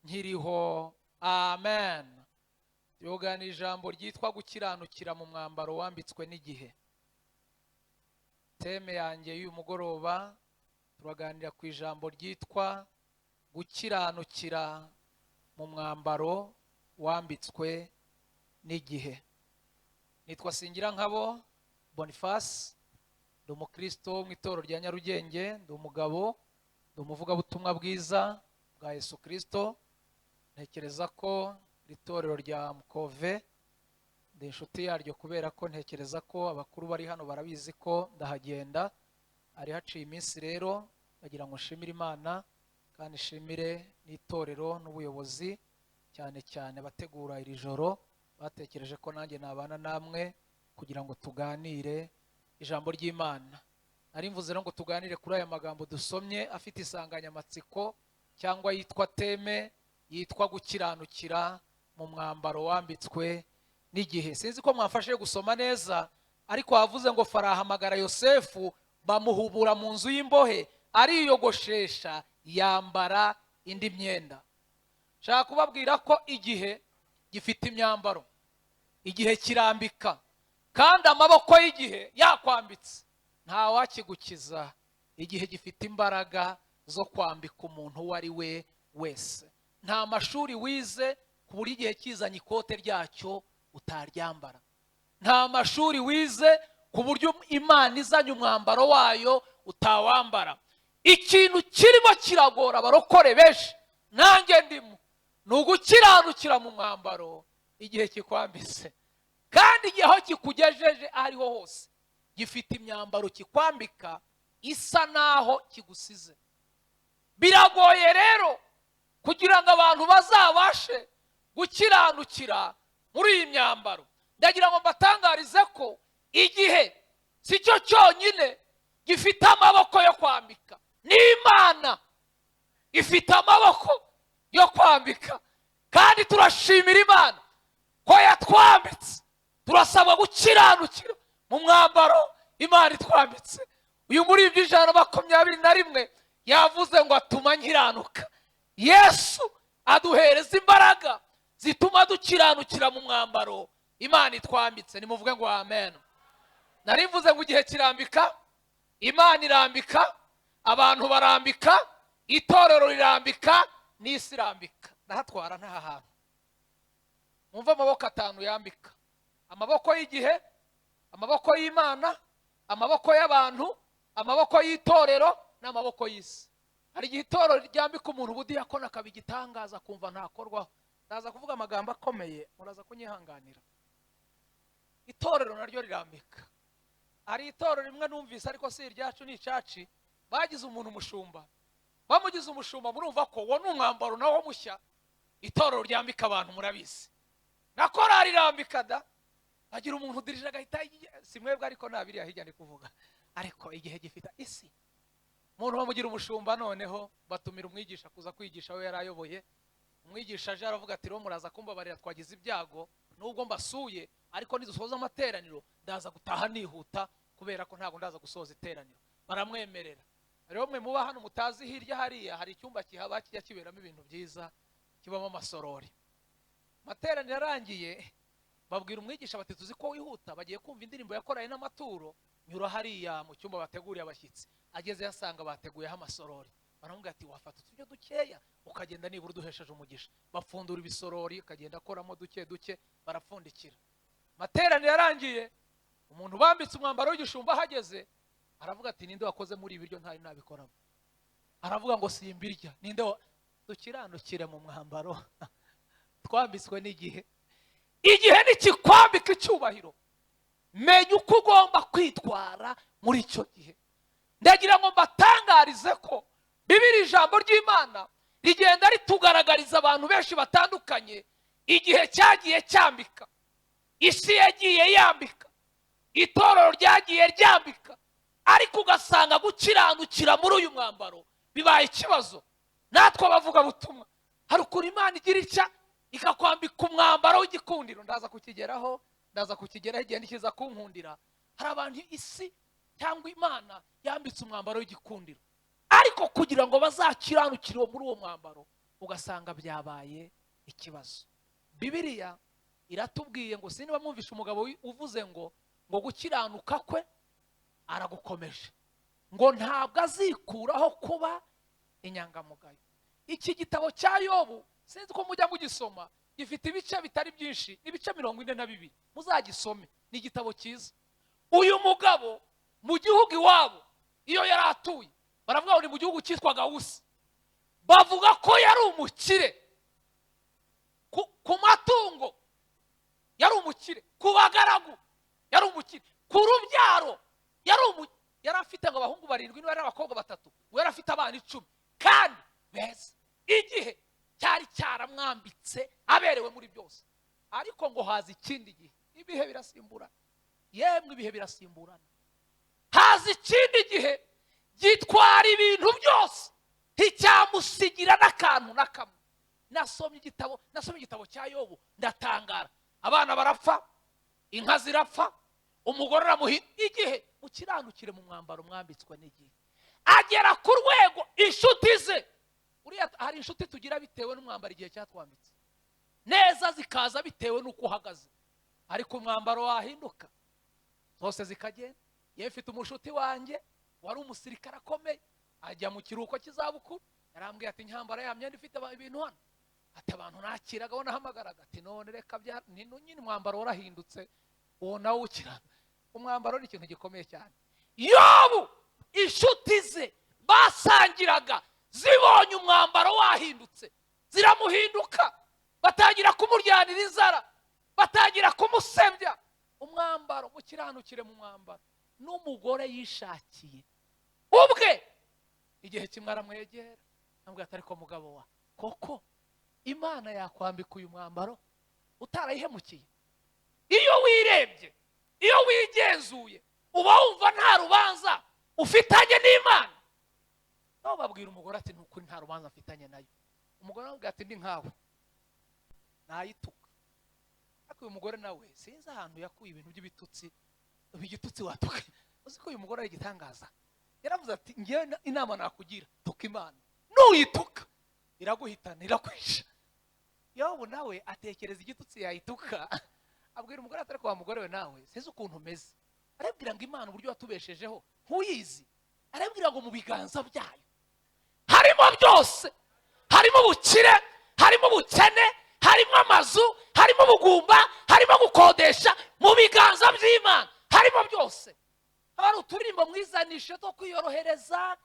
nkiriho. Amen. Yogana ijambo ryitwa gukiranukira mu mwambaro wambitswe n'igihe. Teme yanjye y'uyu mugoroba turaganira ku ijambo ryitwa gukiranukira mu mwambaro wambitswe n'igihe. Nitwa Singirankabo Boniface, ndi umukristo mu itorero rya Nyarugenge, ndi umugabo, ndi umuvugabutumwa bwiza bwa Yesu Kristo. Ntekereza ko itorero rya Mukove ndi inshuti yaryo kubera ko ntekereza ko abakuru bari hano barabizi ko ndahagenda. Ari haciye iminsi rero bagira ngo nshimire Imana kandi nshimire n'itorero n'ubuyobozi, cyane cyane bategura iri joro batekereje ko nanjye nabana namwe kugira ngo tuganire ijambo ry'Imana. Nari mvuze ngo tuganire kuri aya magambo dusomye afite insanganyamatsiko cyangwa yitwa teme yitwa gukiranukira mu mwambaro wambitswe n'igihe. Sinzi ko mwafashe gusoma neza, ariko havuze ngo Farawo ahamagara Yosefu bamuhubura mu nzu y'imbohe, ariyogoshesha yambara indi myenda. Nshaka kubabwira ko igihe gifite imyambaro, igihe kirambika, kandi amaboko y'igihe yakwambitse nta wakigukiza. Igihe gifite imbaraga zo kwambika umuntu uwo ari we wese. Nta mashuri wize ku buryo igihe kizanye ikote ryacyo utaryambara. Nta mashuri wize ku buryo Imana izanye umwambaro wayo utawambara. Ikintu kirimo kiragora abarokore benshi, nanjye ndimo, ni ugukiranukira mu mwambaro igihe kikwambitse. Kandi igihe aho kikugejeje ariho hose gifite imyambaro kikwambika isa naho kigusize. Biragoye rero kugira ngo abantu bazabashe gukiranukira muri iyi myambaro. Ndagira ngo mbatangarize ko igihe si cyo cyonyine gifite amaboko yo kwambika, n'Imana ifite amaboko yo kwambika. Kandi turashimira Imana ko yatwambitse. Turasabwa gukiranukira mu mwambaro Imana itwambitse. Uyu muri ibyo 121 yavuze ngo atuma nkiranuka. Yesu aduhereza imbaraga zituma dukiranukira mu mwambaro Imana itwambitse. Nimuvuge ngo amen. Nari mvuze ngo igihe kirambika, Imana irambika, abantu barambika, itorero rirambika, n'isi irambika. Ndahatwara nta hantu. Mwumva amaboko 5 yambika: amaboko y'igihe, amaboko y'Imana, amaboko y'abantu, amaboko y'itorero, n'amaboko y'isi. Hari igihe itorero ryambika umuntu ubudiyakoni akabigitangaza kumva ntakorwaho. Ndaza kuvuga amagambo akomeye, muraza kunyihanganira. Itorero naryo rirambika. Hari itorero rimwe numvise, ariko si iryacu ni icaci, bagize umuntu umushumba. Bamugize umushumba, murumva ko wo n'umwambaro nawo mushya. Itorero ryambika abantu murabizi. Na korari irambika da. Bagira umuntu udirije agahita, simwebwe ariko nabiriya hirya ndi kuvuga. Ariko igihe gifita isi. Umuntu bamugira umushumba, noneho batumira umwigisha kuza kwigisha we yarayoboye. Umwigisha aje aravuga ati, "Ro muraza kumbabarira twagize ibyago, nubwo mbasuye, ariko nidusoza amateraniro ndaza gutaha nihuta kubera ko ntago ndaza gusoza iteraniro." Baramwemerera. Rero mwe muba hano mutazi, hirya hariya hari icyumba kihaba kijya kiberamo ibintu byiza, kibamo amasorori. Materaniro arangiye, babwira umwigisha bati, "Tuzi ko wihuta, bagiye kumva indirimbo yakoraye n'amaturo, nyura hariya mu cyumba bateguriye abashyitsi." Ageze yasanga bateguyeho amasorori. Baramubwira ati, "Wafata utujyo dukeya ukagenda nibura uduhesheje umugisha." Bapfundura ibisorori, ukagenda akoramo duke duke, barapfundikira. Materaniro yarangiye, umuntu bambitse umwambaro w'igishumba hageze, aravuga ati, "Ninde wakoze muri ibiryo ntari nabikoramo?" Aravuga ngo, "Simbirya." Ninde dukiranukire mu mwambaro twambitswe n'igihe. Igihe nikikwambika icyubahiro, menya uko ugomba kwitwara muri icyo gihe. Ndagira ngo mbatangarize ko Bibiliya ijambo ry'Imana rigenda ritugaragariza abantu benshi batandukanye igihe cyagiye cyambika. Isi yagiye yambika, itorero ryagiye ryambika, ariko ugasanga gukiranukira muri uyu mwambaro bibaye ikibazo. Natwe abavuga butumwa, hari ukuntu Imana igira icya ikakwambika umwambaro w'igikundiro. Ndaza kukigeraho igihe nikiza kunkundira. Hari abantu isi cyangwa Imana yambitse umwambaro w'igikundiro, ariko kugira ngo bazakiranukire muri uwo mwambaro ugasanga byabaye ikibazo. Bibiliya iratubwiye ngo siniba mwumvisha umugabo uvuze ngo gukiranuka kwe aragukomeje, ngo ntabwo azikuraho kuba inyangamugayo. Iki gitabo cya Yobu sinzi ko mujya mugisoma, gifite ibice bitari byinshi, ibice 42. Muzagisome, ni igitabo cyiza. Uyu mugabo mu gihugu iwabo iyo yari atuye, baravuga ngo ni mu gihugu cyitwaga Usi, bavuga ko yari umukire ku matungo, yari umukire ku bagaragu, yari umukire ku rubyaro, yari afite ngo abahungu 7 n'abari abakobwa 3, we yari afite abana 10 kandi beza. Igihe cyari cyaramwambitse aberewe muri byose, ariko ngo haza ikindi gihe, ibihe birasimburana, yemwe ibihe birasimburana, haza ikindi gihe gitwara ibintu byose, nticyamusigira n'akantu na kamwe. Nasomye igitabo cya Yobu ndatangara. Abana barapfa, inka zirapfa, umugore aramuhita. Igihe mukiranukire mu mwambaro mwambitswe n'igihe. Agera ku rwego inshuti ze, uriya hari inshuti tugira bitewe n'umwambaro igihe cyatwambitse, neza zikaza bitewe n'uko uhagaze, ariko umwambaro wahinduka zose zikagenda. Yewe mfite umushuti wanjye wari umusirikare akomeye, ajya mu kiruhuko cy'izabukuru, yarambwiye ati nyambara ya myenda ifite ibintu hano, ati abantu nakiraga bo nahamagaraga, ati none reka nyine umwambaro warahindutse, uwo nawe ukira. Umwambaro ni ikintu gikomeye cyane. Yobu inshuti ze basangiraga zibonye umwambaro wahindutse ziramuhinduka, batangira kumuryanira inzara, batangira kumusebya. Umwambaro, mukiranukire mu mwambaro. N'umugore yishakiye ubwe, igihe kimwe aramwegera ambwira ati ariko mugabo wa koko Imana yakwambika uyu mwambaro utarayihemukiye? Iyo wirebye, iyo wigenzuye, uba wumva nta rubanza ufitanye n'Imana. Naho babwira umugore ati nukuri nta rubanza mfitanye nayo. Umugore amubwira ati ndi nkawe nayituka. Ariko uyu mugore nawe sinzi ahantu yakuye ibintu by'ibitutsi, igitutsi watuka. Uzi ko uyu mugore ari igitangaza. Yaravuze ati ngiye inama nakugira, tuka Imana, nuyituka iraguhitana, irakwisha. Yobu nawe atekereza igitutsi yayituka, abwira umugore ati ariko wa mugore we nawe sinzi ukuntu umeze. Arabwira ngo Imana uburyo watubeshejeho ntuyizi. Arabwira ngo mu biganza byayo harimo byose, harimo ubukire, harimo ubukene, harimo amazu, harimo ubugumba, harimo gukodesha. Mu biganza by'Imana harimo byose. Hari uturirimbo mwizanishe two kwiyorohereza,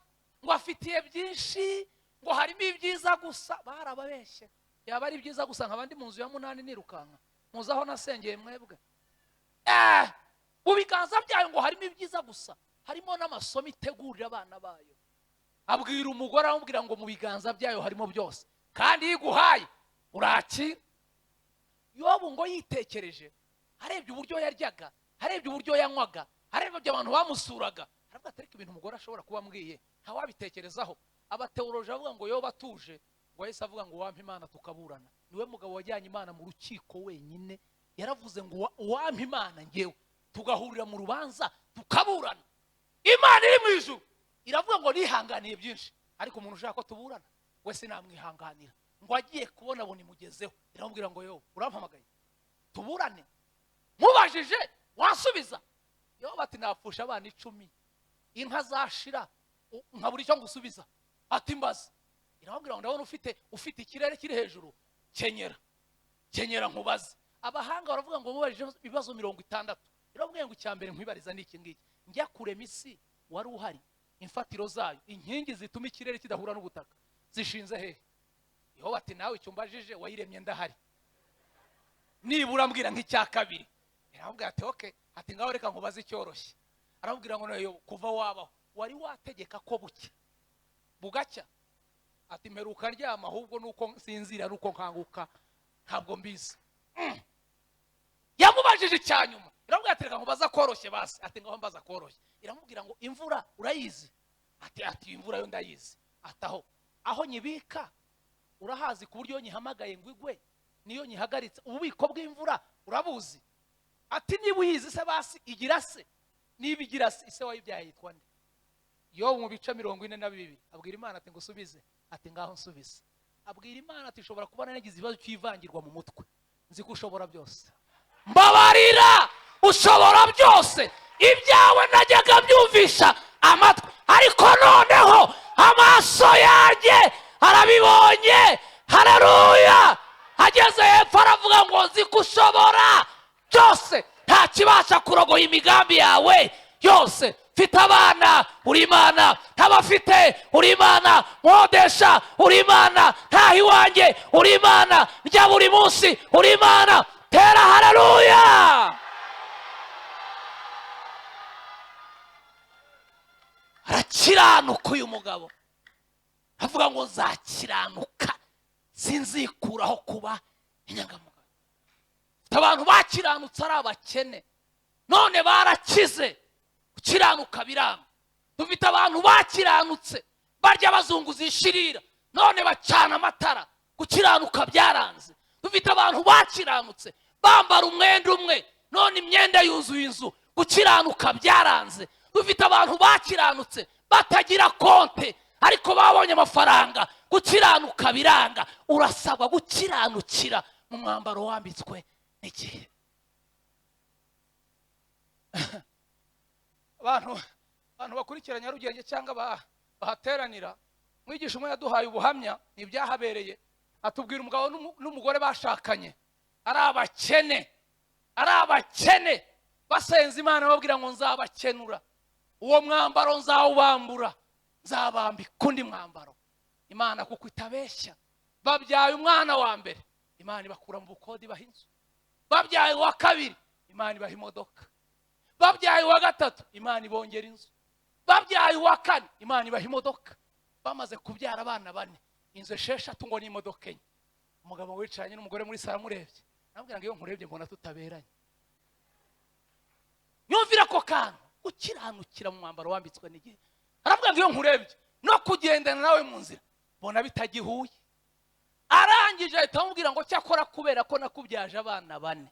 ngo afitiye byinshi, ngo harimo ibyiza gusa. Barababeshye, yaba ari byiza gusa nk'abandi mu nzu ya 8 nirukanka, muzaho nasengeye mwebwe. Mu biganza byayo ngo harimo ibyiza gusa, harimo n'amasomo itegurira abana bayo. Abwira umugore amubwira ngo mu biganza byayo harimo byose, kandi yiguhaye urakira. Yobu ngo yitekereje, arebye uburyo yaryaga, arebye uburyo yanywaga, arebye abantu bamusuraga, aravuga ati ariko ibintu umugore ashobora kuba ambwiye nta wabitekerezaho. Abateoloji bavuga ngo Yobu atuje, ngo yahise avuga ngo wampa Imana tukaburana. Niwe mugabo wajyanye Imana mu rukiko wenyine, yaravuze ngo wampa Imana ngewe tugahurira mu rubanza tukaburana. Imana iri mu ijuru iravuga ngo nihanganiye byinshi, ariko umuntu ushaka ko tuburana we sinamwihanganira. Ngo agiye kubona abo nimugezeho, iramubwira ngo Yobu urampamagaye tuburane? Mubajije wasubiza? Yobu ati napfusha abana 10, inka zashira nkabura icyo ngusubiza. Ati mbaza. Iramubwira ngo ndabona ufite ikirere kiri hejuru, kenyera nkubaze. Abahanga baravuga ngo mubajije ibibazo 60. Iramubwira ngo icyambere nkwibariza ni iki ngiki, njya kurema isi wari uhari, imfatiro zayo, inkingi zituma ikirere kidahura n'ubutaka zishinze hehe? Yobu ati nawe icyumbajije wayiremye ndahari, nibura mbwira nk'icya kabiri. Iramubwira ati okay, ati ngaho reka nkubaze icyoroshye. Aramubwira ngo nayo kuva wabaho wari wategeka ko bugacya? Ati mperuka ryama, ahubwo nuko sinzira nuko nkanguka ntabwo mbizi. Yamubajije icyanyuma. Iramubwira ati reka nkubaza koroshye basi. Ati ngaho mbaza koroshye. Iramubwira ngo imvura urayizi? Ati imvura yo ndayizi. Ataho aho nyibika urahazi ku buryo nyihamagaye ngo igwe niyo nyihagaritse, ububiko bw'imvura urabuzi? Ati niba uyizi se basi igira se, niba igira se ise wayibyaye yitwa nde? Yobu mu bice 42 abwira Imana ati ngusubize. Ati ngaho nsubize. abwira Imana ati ushobora kuba nagize ibibazo cy'ivangirwa mu mutwe, nzi ko ushobora byose, mbabarira, ushobora byose. Ibyawe najyaga byumvisha amatwi, ariko noneho amaso yanjye arabibonye. Haleluya! Ageze hepfo aravuga ngo nzi ko ushobora byose, nta kibasha kurogoya imigambi yawe yose. Mfite abana, uri Imana. Ntabafite, uri Imana. Nkodesha, uri Imana. Ntaha iwanjye, uri Imana. Njya buri munsi, uri Imana. Tera haleluya! Arakiranuka uyu mugabo, avuga ngo nzakiranuka, sinzikuraho kuba inyangamugayo. Abantu bakiranutse ari abakene, none barakize. Gukiranuka biranga. Dufite abantu bakiranutse barya bazunguza ishirira, none bacana amatara. Gukiranuka byaranze. Dufite abantu bakiranutse bambara umwenda umwe, none imyenda yuzuye inzu. Gukiranuka byaranze. Dufite abantu bakiranutse batagira konte, ariko babonye amafaranga. Gukiranuka biranga. Urasabwa gukiranukira mu mwambaro wambitswe n'igihe. Abantu bakurikira Nyarugenge cyangwa bahateranira, mwigisha umwe yaduhaye ubuhamya n'ibyahabereye. Atubwira umugabo n'umugore bashakanye ari abakene, basenze Imana babwira ngo nzabakenura, uwo mwambaro nzawubambura, nzabambika undi mwambaro. Imana kuko itabeshya, babyaye umwana wa mbere, Imana ibakura mu bukode ibaha inzu. Babyaye uwa kabiri, Imana ibaha imodoka. Babyaye uwa gatatu, Imana ibongera inzu. Babyaye uwa kane, Imana ibaha imodoka. Bamaze kubyara abana 4, inzu 6 ngo n'imodoka 4. Umugabo wicaranye n'umugore muri sara murebye, nabwira ngo iyo nkurebye mbona tutaberanye. Yumvira ko kantu ukiranukira mu mwambaro wambitswe n'igihe. Aravuga ngo iyo nkurebye no kugendana nawe mu nzira bona bitagihuye. Arangije ahita amubwira ngo cyakora kubera ko nakubyaje abana 4,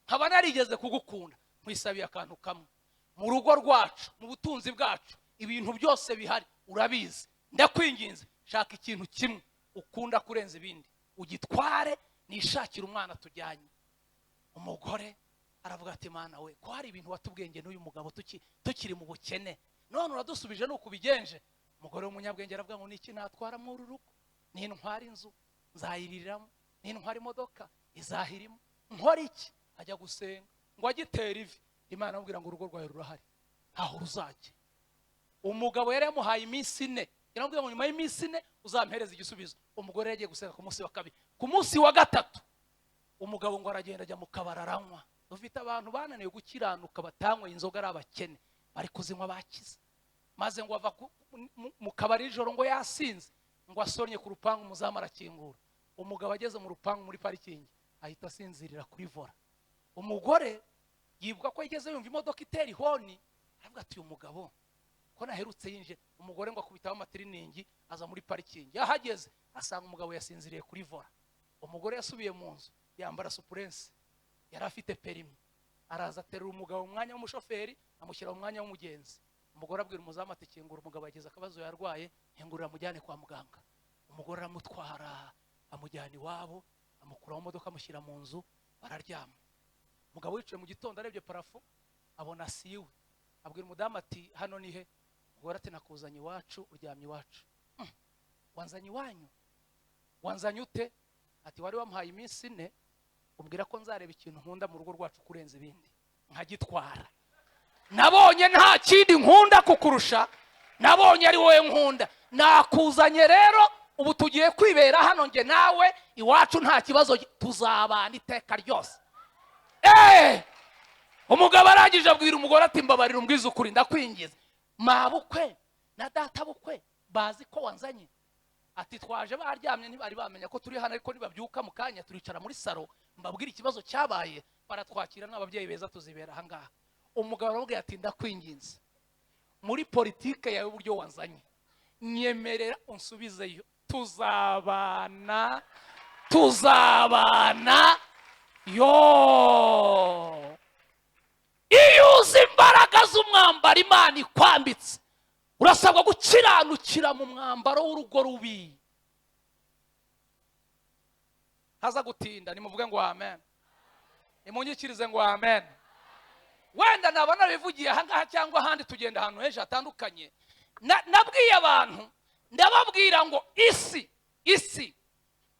nkaba narigeze kugukunda, nkwisabiye akantu kamwe. Mu rugo rwacu, mu butunzi bwacu, ibintu byose bihari urabizi. Ndakwinginze, shaka ikintu kimwe ukunda kurenza ibindi, ugitware nishakira umwana tujyanye. Umugore aravuga ati Mana we, ko hari ibintu watubwenge n'uyu mugabo tukiri mu bukene, none uradusubije nuko bigenje. Umugore w'umunyabwenge aravuga ngo niki natwara mu rugo? Nintwara inzu nzayiriramo, nintwara imodoka izahirimo. Nkora iki? Ajya gusenga ngo agitera ivi. Imana amubwira ngo urugo rwawe rurahari, aho ruzajye. Umugabo yari yamuhaye iminsi 4, yaramubwira ngo nyuma y'iminsi 4 uzampereza igisubizo. Umugore yagiye gusenga ku munsi wa 2. Ku munsi wa 3 umugabo ngo aragenda ajya mu kabara aranywa. Dufite abantu bananiye gukiranuka, batanywe inzoga ari abakene, bari kuzinywa bakize. Maze ngo ava mu kabari ijoro ngo yasinze, ngo asonye ku rupangu, umuzamu arakingura. Umugabo ageze mu rupangu muri parikingi ahita asinzirira kuri vola. Umugore yibuka ko yigeze yumva imodoka itera ihoni, aravuga ati uyu mugabo ko naherutse yinje. Umugore ngo akubitaho amatiriningi aza muri parikingi. Yahageze asanga umugabo yasinziriye kuri vola. Umugore yasubiye mu nzu, yambara supurense, yari afite perimi. Araza aterura umugabo mu mwanya w'umushoferi, amushyira mu mwanya w'umugenzi. Umugore abwira umuzamu ati kingura, umugabo yagize akabazo yarwaye, hengurira amujyane kwa muganga. Umugore aramutwara amujyana iwabo, amukura mu modoka amushyira mu nzu, bararyama. Umugabo wicaye mu gitondo arebye parafo abona siwe. Abwira umudamu ati hano ni he? Umugore ati nakuzanye iwacu, uryamye iwacu. Wanzanye iwanyu? Wanzanye ute? Ati wari wamuhaye iminsi 4 umbwira ko nzareba ikintu nkunda mu rugo rwacu kurenza ibindi, nkagitwara. Nabonye nta kindi nkunda kukurusha, nabonye ari wowe nkunda, nakuzanye rero ubu tugiye kwibera hano nge nawe iwacu, nta kibazo, tuzabana iteka ryose. Umugabo arangije abwira umugore ati mbabarira umbwiza ukuri, ndakwingiza. Mabukwe na data bukwe bazi ko wanzanye? Ati twaje baryamye, ntibari bamenya ko turi hano, ariko nibabyuka mu kanya turicara muri saro mbabwira ikibazo cyabaye, baratwakira n'ababyeyi beza tuzibera aha ngaha. Umugabo aramubwira ati ndakwinginze, muri politike yawe uburyo wanzanye, nyemerera unsubizeyo, tuzabana yo. Iyo uzi imbaraga z'umwambaro Imana ikwambitse, urasabwa gukiranukira mu mwambaro w'urugo rubi. haza gutinda nimuvuge ngo amen, nimunyikirize ngo amen. Wenda nabona bivugiye ahangaha cyangwa ahandi tugenda ahantu henshi hatandukanye. Nabwiye abantu ndababwira ngo isi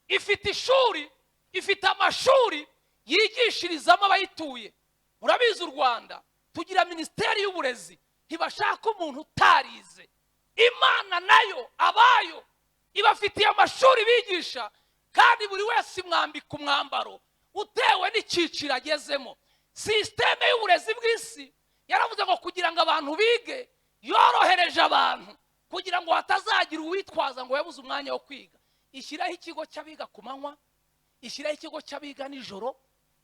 ifite ishuri, ifite amashuri yigishirizamo abayituye. Murabizi u Rwanda tugira minisiteri y'uburezi, ntibashaka umuntu utarize. Imana nayo abayo ibafitiye amashuri bigisha, kandi buri wese mwambika umwambaro utewe n'icyiciro agezemo. Systeme y'uburezi bw'isi yaravuze ngo kugira ngo abantu bige, yorohereje abantu kugira ngo hatazagira uwitwaza ngo yabuze umwanya wo kwiga. Ishyiraho ikigo cy'abiga ku manywa, ishyiraho ikigo cy'abiga nijoro,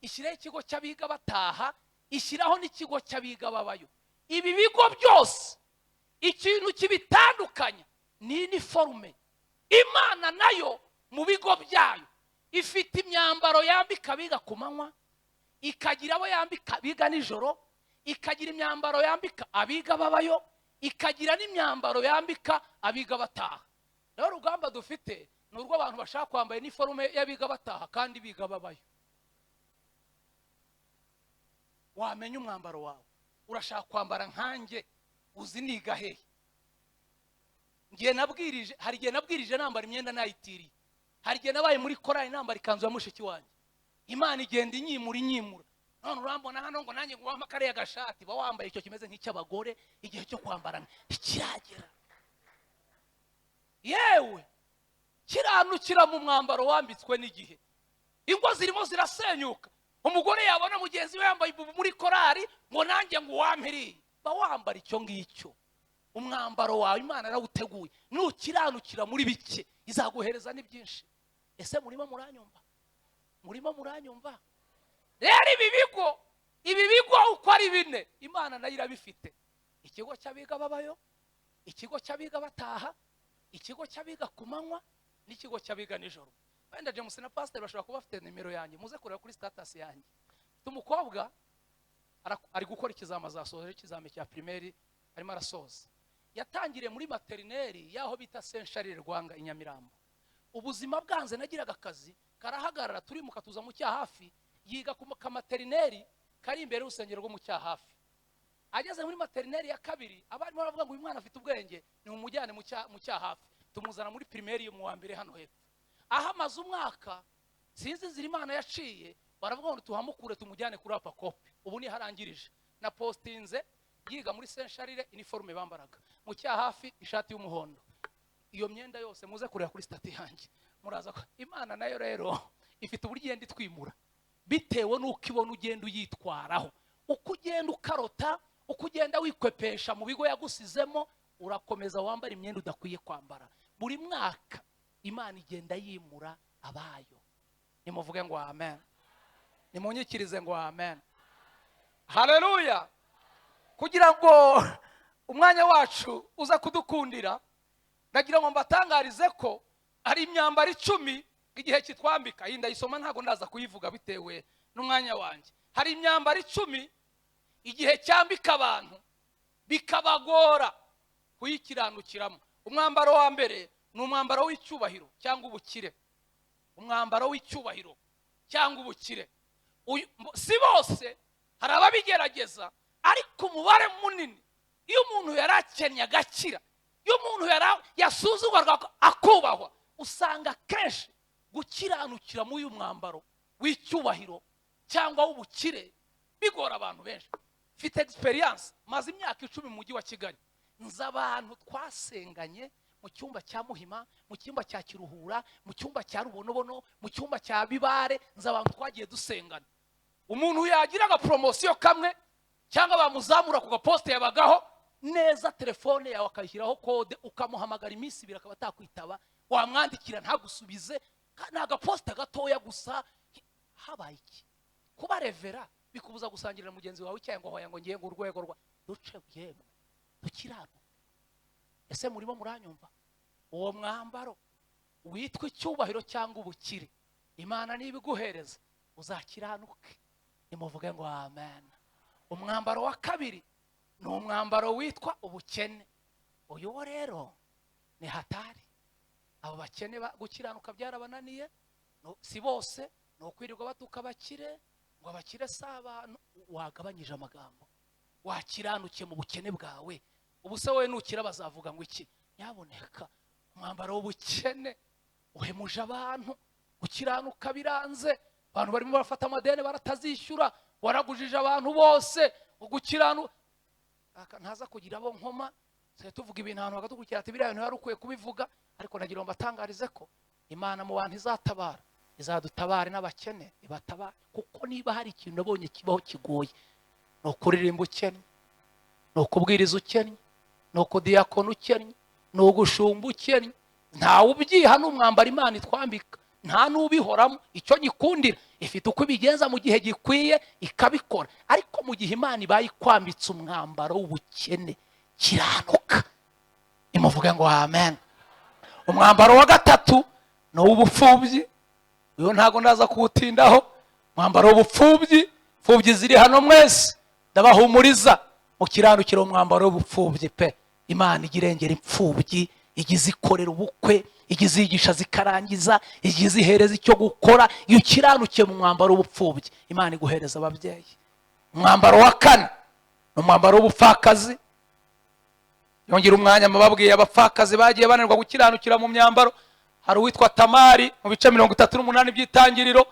ishyiraho ikigo cy'abiga bataha, ishyiraho n'ikigo cy'abiga babayo. Ibi bigo byose ikintu kibitandukanya ni uniforme. Imana nayo mu bigo byayo ifite imyambaro yambika abiga ku manywa, ikagira abo yambika biga nijoro, ikagira imyambaro yambika abiga babayo, ikagira n'imyambaro yambika abiga bataha. Rero urugamba dufite ni urw'abantu bashaka kwambara uniforme y'abiga bataha kandi biga babayo. Wamenya umwambaro wawe, urashaka kwambara nkanjye uzi niga hehe. Hari igihe nabwirije nambara imyenda nayitiriye, hari igihe nabaye muri korali nambara ikanzu ya mushiki wanjye. Imana igenda inyimura. None urambona hano ngo nanjye ngwamba kariya gashati ba wambaye icyo kimeze nk'icy'abagore, igihe cyo kwambara ntikiragera. Yewe kiranukira mu mwambaro wambitswe n'igihe. Ingo zirimo zirasenyuka, umugore yabona mugenzi we yambaye ibubu muri korali ngo nanjye ngo wampiriye. Ba wambara icyo ngicyo. Umwambaro wawe Imana yarawuteguye, nukiranukira muri bike izaguhereza n'ibyinshi. Ese murimo muranyumva? Rero ibi bigo uko ari bine Imana nayo irabifite. Ikigo cy'abiga babayo, ikigo cy'abiga bataha, ikigo cy'abiga ku manywa, n'ikigo cy'abiga nijoro. Wenda James na Pastor bashobora kuba bafite nimero yanjye, muze kureba kuri status yanjye. Umukobwa ari gukora ikizame cya primaire, arimo arasoza. Yatangiriye muri materineri yaho bita Saint Charles Rwanga i Nyamirambo. Ubuzima bwanze nagiraga akazi karahagarara, turi mu katuza mu cyahafi, yiga ku materineri kari imbere y'urusengero rwo mu cyahafi. Ageze muri materineri ya kabiri, abari baravuga ngo uyu mwana afite ubwenge, ni umujyane mu cyahafi, tumuzana muri primaire yo mu wa mbere hano hepfo. Aha amaze umwaka, sinzi inzira Imana yaciye, baravuga ngo tuhamukure tumujyane kuri apa kopi. Ubu ni harangirije na postinze yiga muri Saint Charles, uniforme bambaraga mu cyahafi, ishati y'umuhondo. Iyo myenda yose muze kureba kuri stati yanjye, muraza ko Imana nayo rero ifite uburyo igenda itwimura bitewe n'uko ibona ugenda uyitwaraho. Uko ugenda ukarota, uko ugenda wikwepesha mu bigo yagusizemo, urakomeza wambara imyenda udakwiye kwambara. Buri mwaka Imana igenda yimura abayo. Nimuvuge ngo amen, nimunyikirize ngo amen. Haleluya. Kugira ngo umwanya wacu uza kudukundira, nagira ngo mbatangarize ko ari imyambaro 10 igihe kitwambika. Iyi ndayisoma ntago ndaza kuyivuga bitewe n'umwanya wanjye. Hari imyambaro 10 igihe cyambika abantu bikabagora kuyikiranukiramo. Umwambaro wa mbere ni umwambaro w'icyubahiro cyangwa ubukire. Umwambaro w'icyubahiro cyangwa ubukire. Si bose, hari ababigerageza, ariko umubare munini iyo umuntu yarakennye agakira, iyo umuntu yasuzugurwa akubahwa, usanga kenshi gukiranukira mu uyu mwambaro w'icyubahiro cyangwa w'ubukire bigora abantu benshi. Mfite experience, maze imyaka 10 mu mujyi wa Kigali. Nza abantu twasenganye mu cyumba cya Muhima, mu cyumba cya Kiruhura, mu cyumba cya Rubonobono, mu cyumba cya Bibare. Nza abantu twagiye dusengana. Umuntu yagira aga promotion kamwe cyangwa bamuzamura ku gaposte yabagaho neza, telefone yawe akayishyiraho kode, ukamuhamagara iminsi 2 akaba atakwitaba, wamwandikira ntagusubize, na agaposte gatoya gusa. Habaye iki? Kuba revera bikubuza gusangirira mugenzi wawe cyangwa hoya ngo ngiye ngo urwego rwa duce byemwe dukirano. Ese murimo muranyumva? Uwo mwambaro witwa icyubahiro cyangwa ubukire, Imana nibiguhereza uzakiranuke. Nimuvuge ngo amen. Umwambaro wa kabiri ni umwambaro witwa ubukene. Uyu rero ni hatari. Abo bakene gukiranuka byarabananiye, si bose ni ukwirirwa batuka abakire ngo abakire si abantu. Wagabanyije amagambo, wakiranukiye mu bukene bwawe. Ubu se wowe nukira bazavuga ngo iki? Nyaboneka umwambaro w'ubukene uhemuje abantu, gukiranuka biranze. Abantu barimo barafata amadeni baratazishyura, waragujije abantu bose. Gukiranuka ntaza kugira abo nkoma, se tuvuga ibintu ahantu bakadukurikira ati biriya bintu yari ukwiye kubivuga. Ariko nagira ngo mbatangarize ko Imana mu bantu izatabara, izadutabare n'abakene ibatabare. Kuko niba hari ikintu nabonye kibaho kigoye, ni ukuririmba ukennye, ni ukubwiriza ukennye, ni ukudiyakona ukennye, ni ugushumba ukennye. Ntawe ubyiha n'umwambaro Imana itwambika, nta n'ubihoramo. Icyo nyikundira, ifite uko ibigenza mu gihe gikwiye ikabikora. Ariko mu gihe Imana ibaye ikwambitse umwambaro w'ubukene, kiranuka. Imuvuge ngo amen. Umwambaro wa gatatu ni uw'ubupfubyi. Uyo ntago ndaza kuwutindaho. Umwambaro w'ubupfubyi, pfubyi ziri hano mwese ndabahumuriza, mukiranukira umwambaro w'ubupfubyi pe. Imana igirengera impfubyi, igize ikorera ubukwe, igize yigisha zikarangiza, igize ihereza icyo gukora. Iyo ukiranukiye mu mwambaro w'ubupfubyi, Imana iguhereza ababyeyi. Umwambaro wa kane ni umwambaro w'ubupfakazi. Yongera umwanya mababwiye abapfakazi bagiye bananirwa gukiranukira mu myambaro. Hari uwitwa Tamari mu bice 38 by'itangiriro,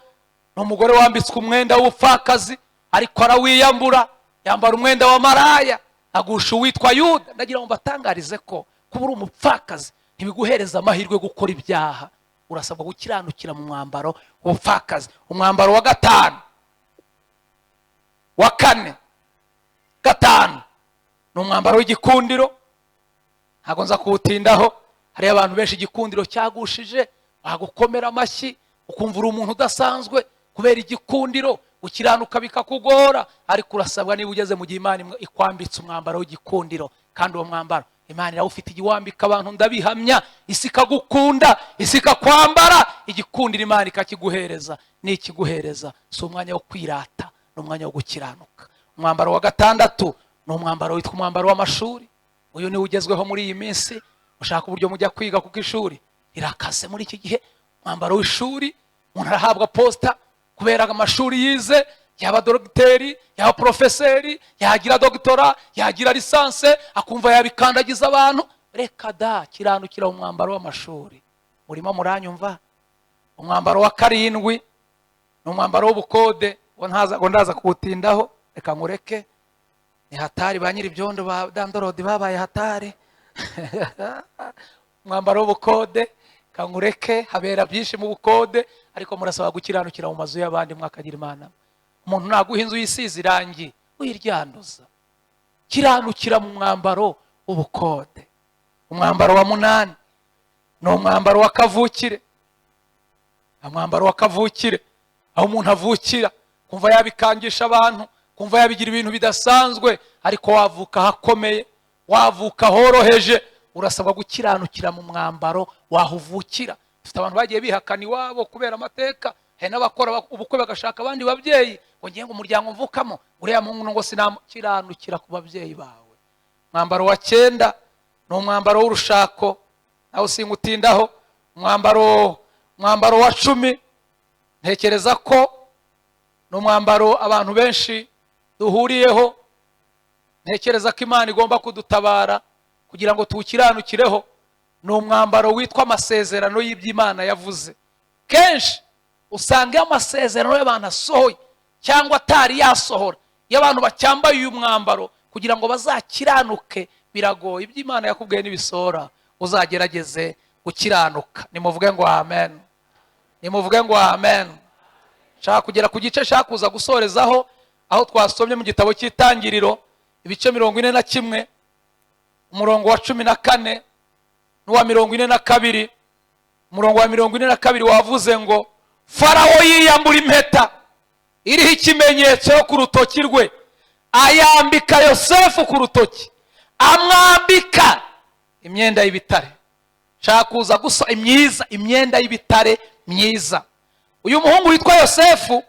ni umugore wambitswe umwenda w'ubupfakazi ariko arawiyambura, yambara umwenda wa maraya, agusha uwitwa Yuda. Ndagira ngo mbatangarize ko kuba uri umupfakazi ntibiguhereza amahirwe yo gukora ibyaha. Urasabwa gukiranukira mu mwambaro w'ubupfakazi. Umwambaro wa gatanu, wa kane, gatanu ni umwambaro w'igikundiro. Ntago nza kuwutindaho. Hari abantu benshi igikundiro cyagushije, bagukomera amashyi ukumva uri umuntu udasanzwe kubera igikundiro. Gukiranuka bikakugora, ariko urasabwa niba ugeze mu gihe Imana ikwambitse umwambaro w'igikundiro. Kandi uwo mwambaro Imana irawufite igiwambika abantu, ndabihamya. Isi ikagukunda, isi ikakwambara, igikundiro Imana ikakiguhereza. Ni ikiguhereza, si umwanya wo kwirata, ni umwanya wo gukiranuka. Umwambaro wa gatandatu ni umwambaro witwa umwambaro w'amashuri. Uyu niwe ugezweho muri iyi minsi. Ushaka uburyo mujya kwiga kuko ishuri irakaze muri iki gihe. Umwambaro w'ishuri, umuntu arahabwa posta kubera amashuri yize, yaba dogiteri, yaba profeseri, yagira doktora, yagira lisanse, akumva yabikandagiza abantu. Reka da, kiranukira umwambaro w'amashuri. Urimo muranyumva? Umwambaro wa karindwi ni umwambaro w'ubukode. Ngo ndaza kuwutindaho, reka nkureke. Ni hatari, ba nyiri ibyondo ba Dandorodi babaye hatari. Umwambaro w'ubukode, kankureke. Habera byinshi mu bukode, ariko murasaba gukiranukira mu mazu y'abandi mwakagira Imana. Umuntu naguha inzu yisize irangi uyiryanduza. Kiranukira mu mwambaro w'ubukode. Umwambaro wa munani ni umwambaro wa kavukire. Umwambaro wa kavukire, aho umuntu avukira kumva yabikangisha abantu, kumva yabigira ibintu bidasanzwe, ariko wavuka hakomeye, wavuka horoheje. Urasabwa gukiranukira mu mwambaro wahuvukira. Dufite abantu bagiye bihakana iwabo kubera amateka. Hari n'abakora ubukwe bagashaka abandi babyeyi, ngo ngiye ngo umuryango mvukamo uriya muntu ngo sinamukiranukira ku babyeyi bawe. Umwambaro wa 9 ni umwambaro w'urushako, nawo singutindaho. Umwambaro wa 10 ntekereza ko ni umwambaro abantu benshi duhuriyeho. Ntekereza ko Imana igomba kudutabara kugira ngo tuwukiranukireho. Ni umwambaro witwa amasezerano y'iby'Imana yavuze. Kenshi usanga amasezerano y'abantu asohoye cyangwa atari yasohora, iyo abantu bacyambaye uyu mwambaro kugira ngo bazakiranuke biragoye. Iby'Imana yakubwiye nibisora, uzagerageze gukiranuka. Nimuvuge ngo amen. Nimuvuge ngo amen. Shaka kugera ku gice shaka kuza gusorezaho aho twasomye mu gitabo cy'itangiriro ibice 41, umurongo wa 14 n'uwa 42. Umurongo wa 42 wavuze ngo Farawo yiyambura impeta iriho ikimenyetso ku rutoki rwe, ayambika Yosefu ku rutoki, amwambika imyenda y'ibitare. Shaka kuza gusa imyenda y'ibitare myiza. Uyu muhungu witwa Yosefu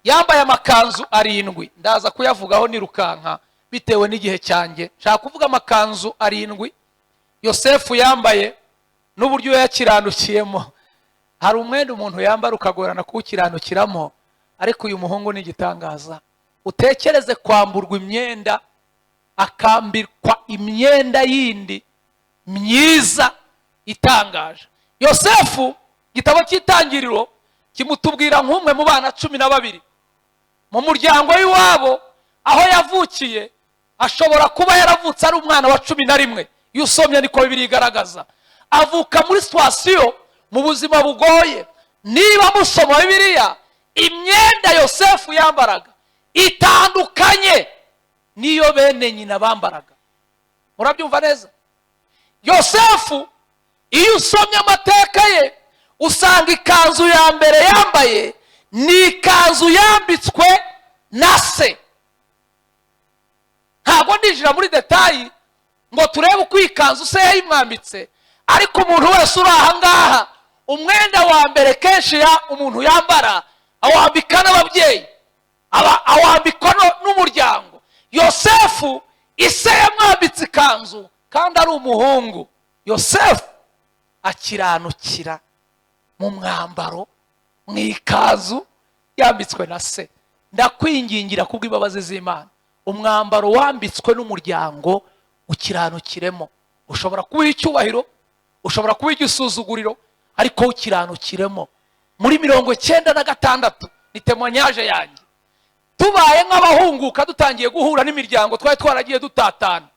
yambaye amakanzu 7. Ndaza kuyavugaho nirukanka bitewe n'igihe cyanjye. Shaka kuvuga amakanzu 7 Yosefu yambaye n'uburyo yakiranukiyemo. hari umwenda umuntu yambara ukagorana kuwukiranukiramo, ariko uyu muhungu ni igitangaza. Utekereze kwamburwa imyenda, akambikwa imyenda yindi myiza itangaje. Yosefu, igitabo cy'Itangiriro kimutubwira nk'umwe mu bana 12 mu muryango w'iwabo aho yavukiye. Ashobora kuba yaravutse ari umwana wa 11. Iyo usomye niko Bibiliya igaragaza. Avuka muri situation mu buzima bugoye. Niba musoma Bibiliya, imyenda Yosefu yambaraga itandukanye niyo bene nyina bambaraga. Murabyumva neza? Yosefu iyo usomye amateka ye usanga ikanzu ya mbere yambaye ni ikanzu yambitswe na se. Ntabwo ndinjira muri detayi ngo turebe uko ikanzu se yayimwambitse, ariko umuntu wese uri aha ngaha umwenda wa mbere kenshi umuntu yambara awambika n'ababyeyi, awambikwa n'umuryango. Yosefu ise yamwambitse ikanzu kandi ari umuhungu. Yosefu akiranukira mu mwambaro, mu ikanzu yambitswe na se. Ndakwingingira kubw'imbabazi z'Imana, umwambaro wambitswe n'umuryango ukiranukiremo. Ushobora kuba icyubahiro, ushobora kuba igisuzuguriro, ariko ukiranukiremo. Muri 96 ni témoignage yanjye. Tubaye nk'abahunguka dutangiye guhura n'imiryango twari twaragiye dutatana.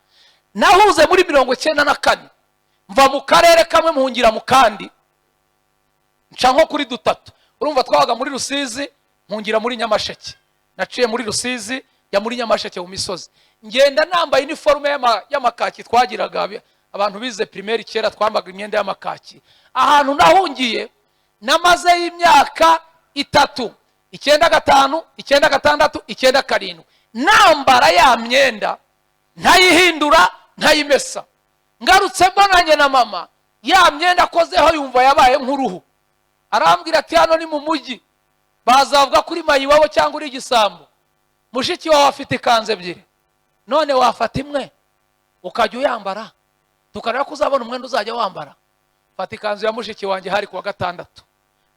Nahuze muri 94 mva mu karere kamwe muhungira mu kandi, nca nko kuri 3. Urumva twabaga muri Rusizi muhungira muri Nyamasheke. Naciye muri Rusizi ya muri Nyamasheke mu misozi. Ngenda nambaye uniforme y'amakaki twagiraga abantu bize primaire kera, twambaga imyenda y'amakaki. Ahantu nahungiye namaze y'imyaka 3, 95, 96, 97 nambara ya myenda ntayihindura ntayimesa. Ngarutse mbonanye na mama, ya myenda akozeho yumva yabaye nk'uruhu. Arambwira ati hano ni mu mujyi bazavuga kuri mayiwabo cyangwa uri igisambo, mushiki wawe afite ikanzu 2, none wafata imwe ukajya uyambara tukareba ko uzabona umwenda uzajya wambara. Fata ikanzu ya mushiki wanjye hari kuwa 6.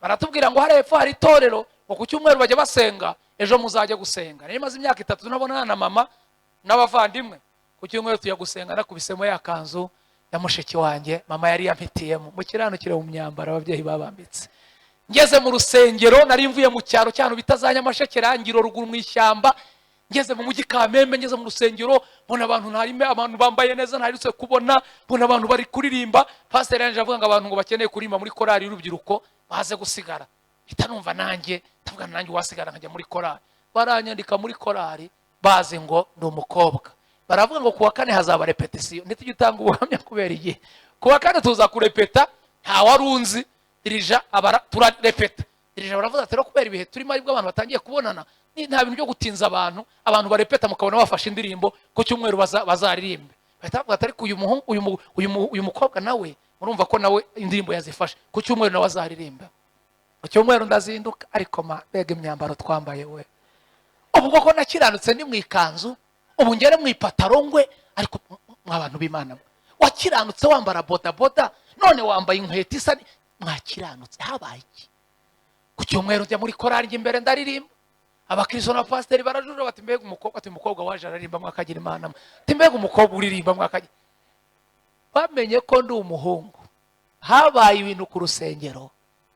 Baratubwira ngo hari hepfo hari itorero ngo ku cyumweru bajya basenga, ejo muzajya gusenga. Nari maze imyaka 3 nabonana na mama n'abavandimwe. Ku cyumweru tujya gusenga, nakubisemo ya kanzu ya mushiki wanjye mama yari yampitiyemo mu kiranukire mu myambaro ababyeyi babambitse. Ngeze mu rusengero, nari mvuye mu cyaro cyane bitazanya Nyamasheke Rangiro ruguru mu ishyamba. Ngeze mu mujyi Kamembe, ngeze mu rusengero mbona abantu ntarime, abantu bambaye neza ntarirutse kubona, mbona abantu bari kuririmba. Pastor yanje avuga ngo abantu ngo bakeneye kurimba muri korali y'urubyiruko baze gusigara. Hita numva nanjye ndavuga nanjye wasigara nkajya muri korali. Baranyandika muri korali baze ngo ndi umukobwa. Baravuga ngo kuwa 4 hazaba repetition. Ntitujye utanga ubuhamya kubera igihe. Kuwa 4 tuza kurepeta, nta warunzi dirija turarepeta. Dirija baravuga ati rero kubera ibihe turimo aribwo abantu batangiye kubonana, ni nta bintu byo gutinza abantu barepeta mukabona bafashe indirimbo ku cyumweru bazaririmbe. Batavuga ati ariko uyu mukobwa nawe murumva ko nawe indirimbo yazifashe ku cyumweru nawe azaririmba. Ku cyumweru ndazinduka, ariko bega imyambaro twambaye we. Ubwo ko nakiranutse ni mu ikanzu, ubu ngere mu ipataro ngwe, ariko mwabantu b'Imana wakiranutse wambara boda none wambaye inkweto isa mwakiranutse habaye iki? Ku cyumweru njya muri korali imbere ndaririmba. Abakristo na pasiteri barajura bati mbega umukobwa, ati umukobwa waje aririmba mwakagira Imana, ati mbega umukobwa uririmba mwakagira. Bamenye ko ndi umuhungu, habaye ibintu ku rusengero,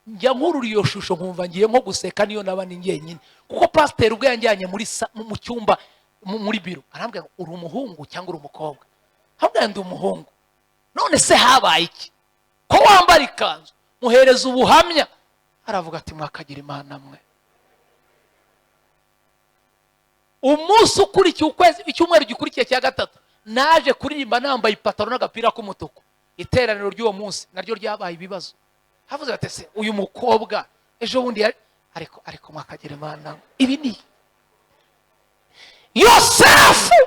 njya nkurura iyo shusho nkumva ngiye nko guseka niyo naba ni njyenyine, kuko pasiteri ubwo yanjyanye mu cyumba muri biro arambwira ngo uri umuhungu cyangwa uri umukobwa. Habwa ndi umuhungu. None se habaye iki ko wambara ikanzu? Muhereza ubuhamya. Aravuga ati mwakagira Imana mwe. Umunsi ukurikiye ukwezi, icyumweru gikurikiye cya 3 naje kuririmba nambaye ipataro n'agapira k'umutuku. Iteraniro ry'uwo munsi naryo ryabaye ibibazo. Havuze ati se uyu mukobwa ejo bundi ariko mwakagira Imana. Ibi ni Yosefu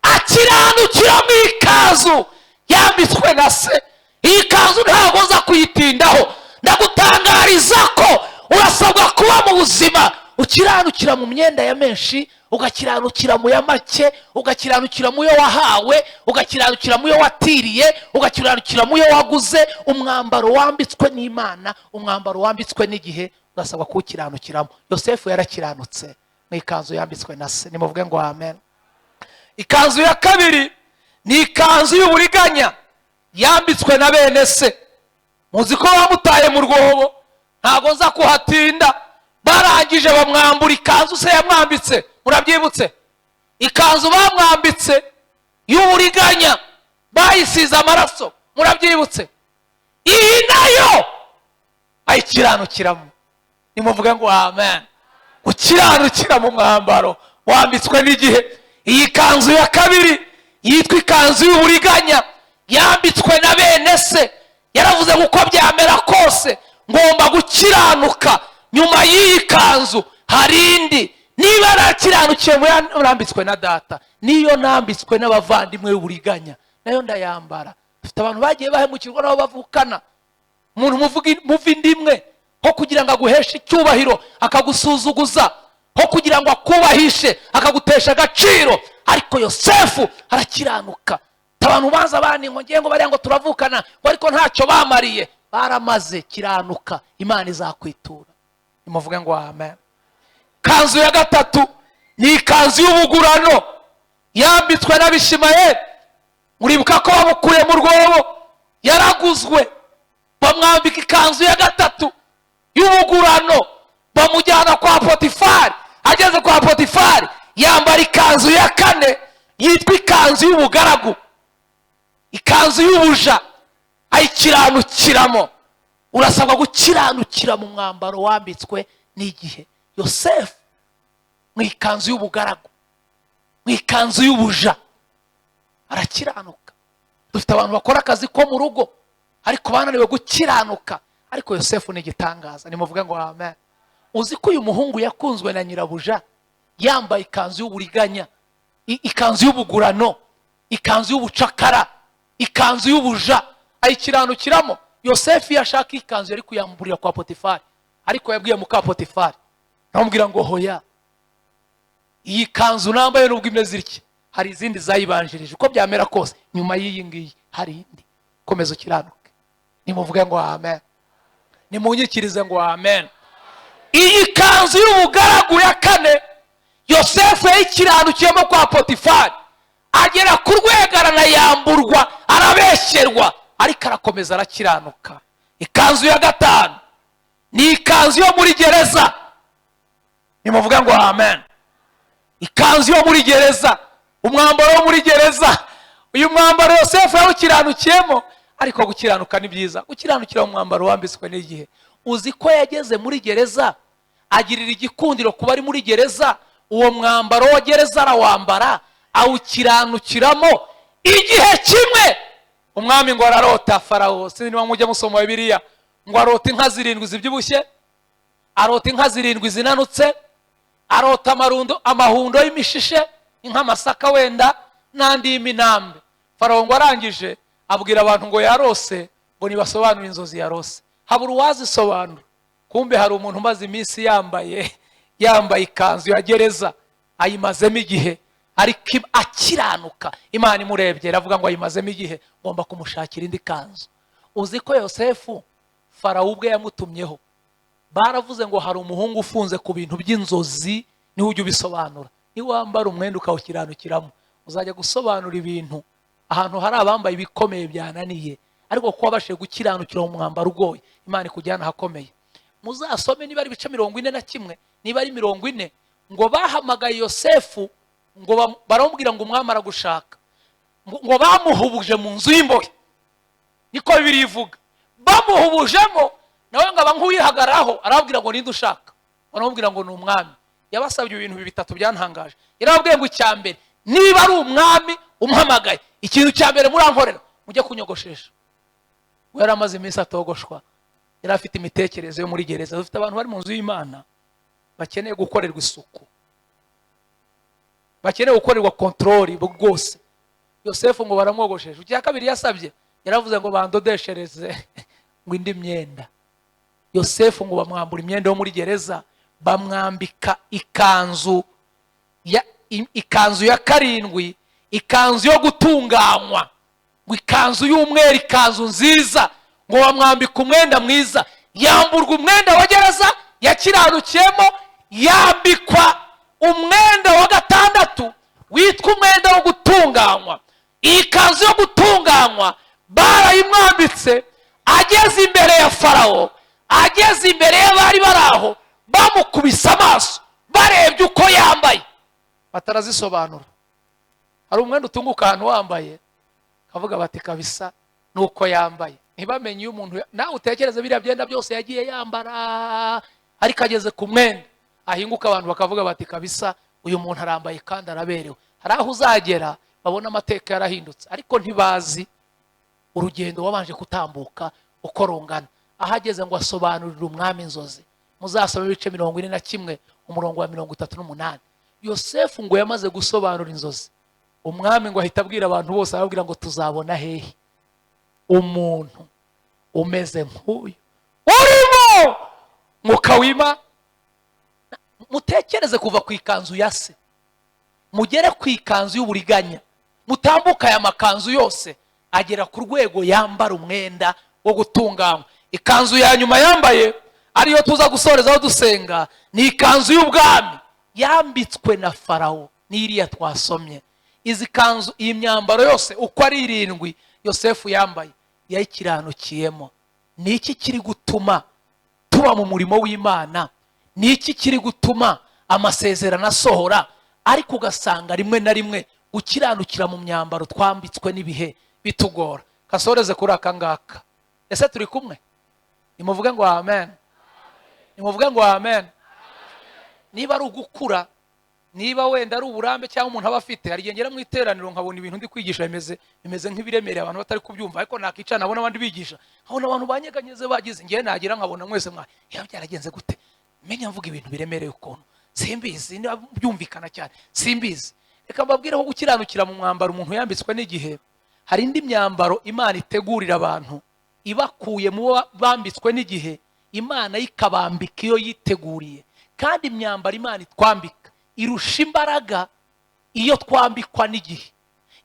akiranukira mu ikanzu yambitswe na se. Iyi kanzu ntabwo za kuyitindaho. Ndagutangariza ko urasabwa kuba mu buzima ukiranukira mu myenda ya menshi, ugakiranukira mu ya make, ugakiranukira mu yo wahawe, ugakiranukira mu yo watiriye, ugakiranukira mu yo waguze. Umwambaro wambitswe n'Imana, umwambaro wambitswe n'igihe, urasabwa kuwukiranukiramo. Yosefu yarakiranutse mu ikanzu yambitswe na se. Nimuvuge ngo amen. Ikanzu ya kabiri ni ikanzu y'uburiganya yambitswe na bene se. Muzi ko bamutaye mu rwobo, ntago nza kuhatinda. Barangije bamwambura ikanzu se yamwambitse. Murabyibutse? Ikanzu bamwambitse y'uburiganya, bayisize amaraso. Murabyibutse? Iyi nayo ayikiranukiramo. Nimuvuge ngo amen. Gukiranukira mu mwambaro wambitswe n'igihe. Iyi kanzu ya kabiri yitwa ikanzu y'uburiganya yambitswe na bene se. Yaravuze uko byamera kose ngomba gukiranuka. Nyuma y'iyi kanzu hari indi. Niba nakiranukiye murambitswe na data, niyo nambitswe n'abavandimwe y'uburiganya, nayo ndayambara. Dufite abantu bagiye bahemukirwa nabo bavukana. Umuntu muva indimwe ho kugira ngo aguheshe icyubahiro akagusuzuguza, ho kugira ngo akubahishe akagutesha agaciro. Ariko Yosefu arakiranuka. Abantu baza bani ngo ngiye ngo bari ngo turavukana, ariko ntacyo bamariye. Baramaze. Kiranuka, Imana izakwitura. Nimuvuge ngo amen. Kanzu ya gatatu ni ikanzu y'ubugurano yambitswe n'Abishimayeli. Muribuka ko bamukuye mu rwobo, yaraguzwe, bamwambika ikanzu ya gatatu y'ubugurano, bamujyana kwa Potifari. Ageze kwa Potifari yambara ikanzu ya kane yitwa ikanzu y'ubugaragu, ikanzu y'ubuja, ayikiranukiramo. Urasabwa gukiranukira mu mwambaro wambitswe n'igihe. Yosefu mu ikanzu y'ubugaragu, mu ikanzu y'ubuja, arakiranuka. Dufite abantu bakora akazi ko mu rugo ariko bananiwe gukiranuka. Ariko Yosefu ni igitangaza. Nimuvuge ngo amen. Uzi ko uyu muhungu yakunzwe na nyirabuja, yambaye ikanzu y'uburiganya, ikanzu y'ubugurano, ikanzu y'ubucakara, ikanzu y'ubuja, ayikiranukiramo. Yosefu yashaka ikanzu yari kuyamburira kwa Potifari, ariko yabwiye muka Potifari, namubwira ngo hoya, iyi kanzu nambaye nubwo imeze iki, hari izindi zayibanjirije. Uko byamera kose nyuma y'iyi ngiyi hari indi. Komeza ukiranuke. Nimuvuge ngo amen. Nimunyikirize ngo amen. Iyi kanzu y'ubugaragu ya kane Yosefu yayikiranukiyemo kwa Potifari, agera ku rwego aranayamburwa, arabeshyerwa, ariko arakomeza arakiranuka. Ikanzu ya gatanu ni ikanzu yo muri gereza. Nimuvuge ngo amen. Ikanzu yo muri gereza, umwambaro wo muri gereza. Uyu mwambaro Yosefu yawukiranukiyemo, ariko gukiranuka ni byiza. Gukiranukira mu mwambaro wambitswe n'igihe. Uzi ko yageze muri gereza agirira igikundiro kuba ari muri gereza, uwo mwambaro wa gereza arawambara, awukiranukiramo. Igihe kimwe umwami ngo ararota Farawo, sinzi niba mujya musoma Bibiliya, ngo arota inka zirindwi zibyibushye, arota inka zirindwi zinanutse, arota amahundo y'imishishe, inka masaka wenda n'andi y'iminambe. Farawo ngo arangije abwira abantu ngo yarose, ngo nibasobanure inzozi yarose. Habura uwazisobanura. Kumbe hari umuntu umaze iminsi yambaye ikanzu ya gereza, ayimazemo igihe, ariko akiranuka. Imana imurebye iravuga ngo ayimazemo igihe, ngomba kumushakira indi kanzu. Uzi ko Yosefu Farawo ubwe yamutumyeho, baravuze ngo hari umuhungu ufunze ku bintu by'inzozi, niwe ujya ubisobanura. Niwambara umwenda ukawukiranukiramo, uzajya gusobanura ibintu ahantu hari abambaye ibikomeye byananiye, ariko kuba bashe gukiranukira mu mwambaro ugoye, Imana ikujyana hakomeye. Muzasome niba ari ibice 41, niba ari 40, ngo bahamagaye Yosefu, ngo baramubwira ngo umwami aragushaka, ngo bamuhubuje mu nzu y'imbohe. Niko Bibiliya ivuga. Bamuhubujemo, nawe ngo abankuyihagaraho, arababwira ngo ninde ushaka. Baramubwira ngo ni umwami. Yabasabye ibintu bitatu byantangaje. Yarababwiye ngo icyambere, niba ari umwami umuhamagaye, ikintu cyambere murankorera, mujye kunyogoshesha. We yaramaze iminsi atogoshwa, yari afite imitekerereze yo muri gereza. Dufite abantu bari mu nzu y'Imana bakeneye gukorerwa isuku, bakeneye gukorerwa kontroli bwose. Yosefu ngo baramwogoshesha. Icya kabiri yasabye, yaravuze ngo bandodeshereze ngo indi myenda. Yosefu ngo bamwambura imyenda yo muri gereza, bamwambika ikanzu ya karindwi, ikanzu yo gutunganywa, ngo ikanzu y'umweru, ikanzu nziza, ngo bamwambika umwenda mwiza, yamburwa umwenda wa gereza yakiranukiyemo, yambikwa umwenda wa gatandatu witwa umwenda wo gutunganywa. iyi kanzu yo gutunganywa barayimwambitse, ageze imbere ya Farawo, ageze imbere y'abari bari aho, bamukubise amaso barebye uko yambaye, batarazisobanura. hari umwenda utunguka ahantu wambaye, kavuga bati kabisa nuko yambaye, ntibamenye iyo umuntu. nawe utekereze biriya byenda byose yagiye yambara, ariko ageze ku mwenda ahinguka, abantu bakavuga bati kabisa uyu muntu arambaye kandi araberewe. hari aho uzagera babona amateka yarahindutse, ariko ntibazi urugendo wabanje kutambuka uko rungana. ahageze ngo asobanurire umwami inzozi, muzasome ibice 41 umurongo wa 38. Yosefu ngo yamaze gusobanura inzozi, umwami ngo ahita abwira abantu bose, arababwira ngo tuzabona hehe umuntu umeze nk'uyu urimo mwuka w'Imana. mutekereze kuva ku ikanzu ya se mugere ku ikanzu y'uburiganya, mutambuka aya makanzu yose agera ku rwego yambara umwenda wo gutunganywa. ikanzu ya nyuma yambaye ariyo tuza gusorezaho dusenga, ni ikanzu y'ubwami yambitswe na Farawo, n'iriya twasomye. izi kanzu, iyi myambaro yose uko ari 7 Yosefu yambaye yayikiranukiyemo. ni iki kiri gutuma tuba mu murimo w'Imana? ni iki kiri gutuma amasezerano asohora, ariko ugasanga rimwe na rimwe ukiranukira mu myambaro twambitswe n'ibihe bitugora? kasoreze kuri aka ngaka. ese turi kumwe? nimuvuge ngo amen. nimuvuge ngo amen. niba ari ugukura, niba wenda ari uburambe cyangwa umuntu aba afite, hari ngera mu iteraniro nkabona ibintu ndi kwigisha bimeze nk'ibiremereye abantu batari kubyumva, ariko nakica nabona abandi bigisha, nkabona abantu banyeganyeze bagize, ngiye nagira nkabona mwese byaragenze gute? menya mvuga ibintu biremereye ukuntu, simbizi, niba byumvikana cyane simbizi. reka mbabwire ko gukiranukira mu mwambaro umuntu yambitswe n'igihe, hari indi myambaro Imana itegurira abantu ibakuye mu bambitswe n'igihe, Imana ikabambika iyo yiteguriye. kandi imyambaro Imana itwambika irusha imbaraga iyo twambikwa n'igihe,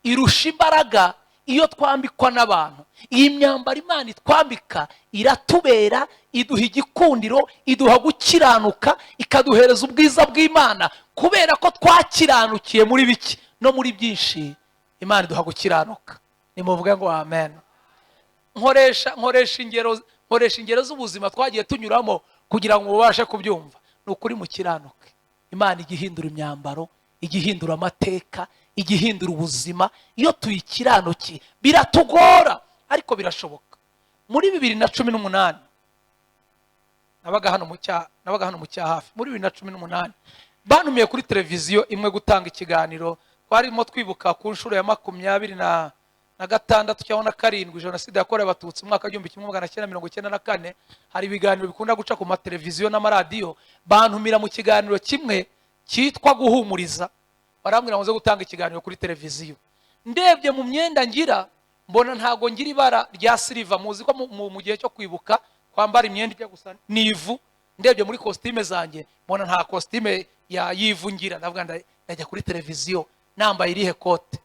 irusha imbaraga iyo twambikwa n'abantu. iyi myambaro Imana itwambika iratubera, iduha igikundiro, iduha gukiranuka, ikaduhereza ubwiza bw'Imana, kubera ko twakiranukiye muri bike no muri byinshi. Imana iduha gukiranuka. nimuvuge ngo amen. nkoresha ingero z'ubuzima twagiye tunyuramo kugira ngo mubashe kubyumva. ni ukuri mukiranuke. Imana igihindura imyambaro, igihindura amateka, igihindura ubuzima. iyo tuyikiranukiye biratugora, ariko birashoboka. muri 2018 nabaga hano mu cyahafi. muri 2018 bantumiye kuri televiziyo imwe gutanga ikiganiro. twarimo twibuka ku nshuro ya 26 cyangwa na 7 jenoside yakorewe abatutsi mu mwaka 1994. hari ibiganiro bikunda guca ku mateleviziyo n'amaradiyo. bantumira mu kiganiro kimwe cyitwa guhumuriza, barambwira ngo nze gutanga ikiganiro kuri televiziyo. ndebye mu myenda ngira, mbona ntago ngira ibara rya silver. muzi ko mu gihe cyo kwibuka kwambara imyenda ijya gusa n'ivu. ndebye muri costume zanjye mbona nta costume ya yivu ngira. ndavuga ndajya kuri televiziyo nambaye irihe kote.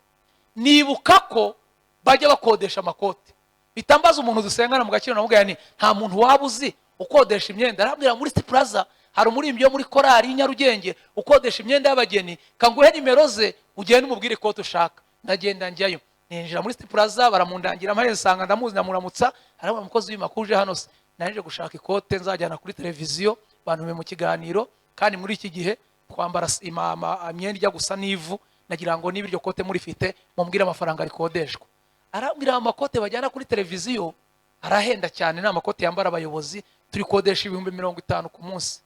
nibuka ko bajya bakodesha amakote. bitambaza umuntu dusengana mu gakiro, namubwira nti nta muntu waba uzi ukodesha imyenda. arambwira muri City Plaza hari umurimbyi yo muri korali Nyarugenge ukodesha imyenda y'abageni, kanguhe nimero ze ugende umubwire ikote ushaka. ndagenda njyayo, ninjira muri City Plaza, baramundangira amahe, nsanga ndamuzi, ndamuramutsa. arabona umukozi w'imakuje hano se, naje gushaka ikote nzajyana kuri televiziyo. bantume mu kiganiro, kandi muri iki gihe twambara imyenda ijya gusa n'ivu. nagira ngo niba iryo kote murifite mumbwire amafaranga rikodeshwa. arambwira amakote bajyana kuri televiziyo arahenda cyane, ni amakote yambara abayobozi, turikodesha 50 ku munsi.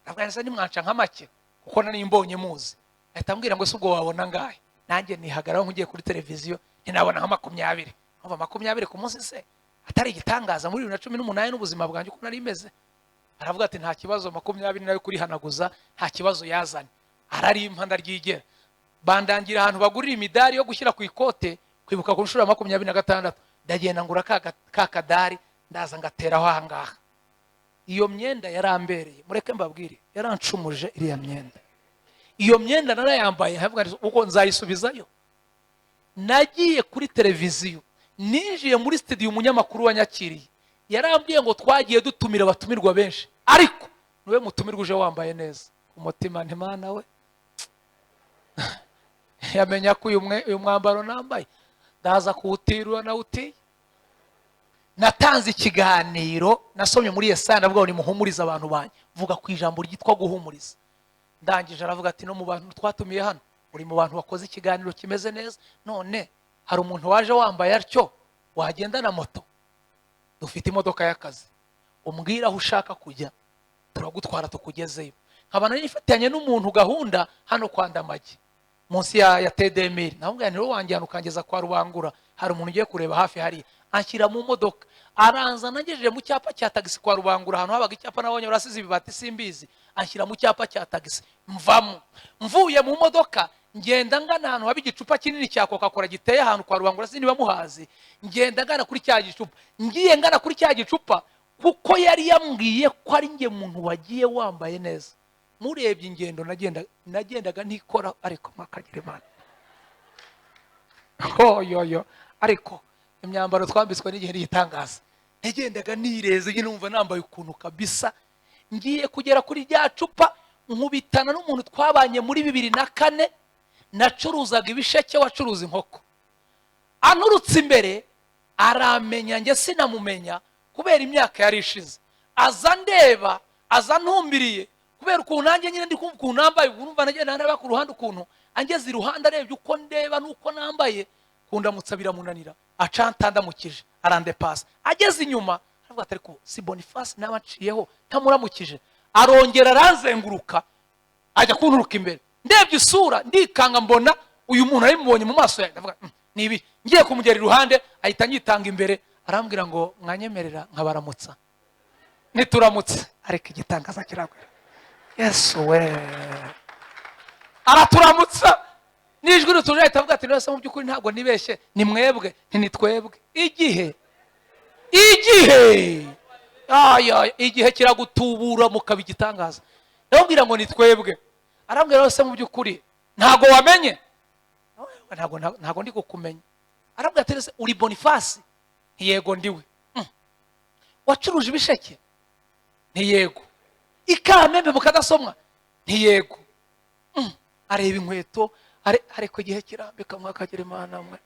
ntabwo nimwanca nka make kuko nari mbonye muzi. ahita ambwira ngo se ubwo wabona ngahe? nanjye nihagararaho ngiye kuri televiziyo, ntinabona nka 20. nkumva 20 ku munsi se atari igitangaza muri 2018 n'ubuzima bwanjye uko nari meze. aravuga ati nta kibazo, 20 nayo kurihanaguza nta kibazo yazanye. ararimpa ndaryigera. bandangira ahantu bagurira imidari yo gushyira ku ikote kwibuka ku nshuro ya 26. ndagenda ngura ka kadari ndaza ngateraho ahangaha. iyo myenda yarambereye, mureke mbabwire, yarancumuje iriya myenda. Iyo myenda narayambaye havuga uko nzayisubizayo. Nagiye kuri televiziyo, ninjiye muri studio, umunyamakuru wanyakiriye yarambwiye ngo twagiye dutumira abatumirwa benshi, ariko niwe mutumirwa uje wambaye neza. Umutima ntimana we yamenya ko uyu mwambaro nambaye ndaza kuwutirura na utiye. Natanze ikiganiro, nasomye muri Yesaya ndavuga ngo nimuhumurize abantu banyu, vuga ku ijambo ryitwa guhumuriza. Ndangije aravuga ati no mu bantu twatumiye hano uri mu bantu bakoze ikiganiro kimeze neza, none hari umuntu waje wambaye atyo wagenda na moto, dufite imodoka y'akazi, umbwira aho ushaka kujya turagutwara tukugezeyo. Nkabana nifatanye n'umuntu gahunda hano kwa Ndamage munsi ya TDMR, navuga nti wanjyana ukangeza kwa Rubangura, hari umuntu ugiye kureba hafi hari, anshyira mu modoka, aranza nagejeje mu cyapa cya taxi kwa Rubangura, hano habaga icyapa nabonye urasize ibibati simbizi, anshyira mu cyapa cya taxi, mvuye mu modoka ngenda ngana ahantu haba igicupa kinini cya Coca-Cola giteye ahantu kwa Rubangura, sindi bamuhazi, ngenda ngana kuri cya gicupa, ngiye ngana kuri cya gicupa kuko yari yambwiye ko ari nge muntu wagiye wambaye neza. Murebye ingendo nagendaga ntikora, ariko makagira Imana yo ariko imyambaro twambitswe n'igihe yitangaza, nagendaga nireze numva nambaye ukuntu kabisa. Ngiye kugera kuri rya cupa, nkubitana n'umuntu twabanye muri 2004, nacuruzaga ibisheke, wacuruza inkoko. Anurutse imbere aramenya, nge sinamumenya kubera imyaka yari ishize, aza ndeba, aza ntumbiriye kubera ukuntu nanjye nyine ndi kumva ukuntu nambaye, urumva nagenda nareba ku ruhande ukuntu angeze iruhande arebye uko ndeba nuko nambaye, kundamutsa biramunanira, acantandamukije arandepasa. Ageze inyuma aravuga ati ariko si Boniface nabaciyeho ntamuramukije, arongera aranzenguruka ajya kunturuka imbere. Ndebye isura ndikanga, mbona uyu muntu ari mubonye mu maso yanjye, ndavuga nibi. Ngiye kumugera iruhande ahita nyitanga imbere, arambwira ngo mwanyemerera nkabaramutsa. Nituramutse ariko igitangaza kiragwira, Yesu we araturamutsa nijwi rutuje, ahita avuga ati nose mu byukuri ntabwo nibeshye, ni mwebwe nitwebwe. Igihe kiragutubura mukaba igitangaza. Ndabwira ngo nitwebwe, arambwira nose mu byukuri ntabwo wamenye, ntabwo ndi kukumenya. Arambwira ati uri Boniface? Yego ndiwe. Wacuruje ibisheke? Yego. Ikamembe mukadasomwa? Yego. Areba inkweto, ariko igihe kirambika mwakagira Imana mwe.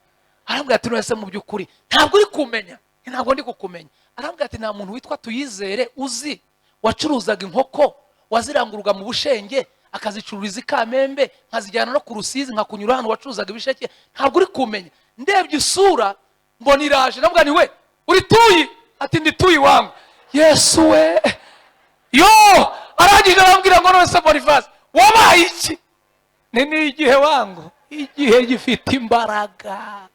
Arambwira ati nose mu byukuri ntabwo uri kumenya, ntabwo ndi kukumenya. Arambwira ati nta muntu witwa Tuyizere uzi wacuruzaga inkoko, waziranguruga mu Bushenge akazicururiza Ikamembe, nkazijyana no ku Rusizi nkakunyura hano wacuruzaga ibisheke, ntabwo uri kumenya. Ndebye isura mbona iraje, ndavuga ni we uri Tuyi? Ati ndi Tuyi wangu. Yesu we arangije arambwira ngo nose Boniface wabaye iki? Ni igihe wangu, igihe gifite imbaraga,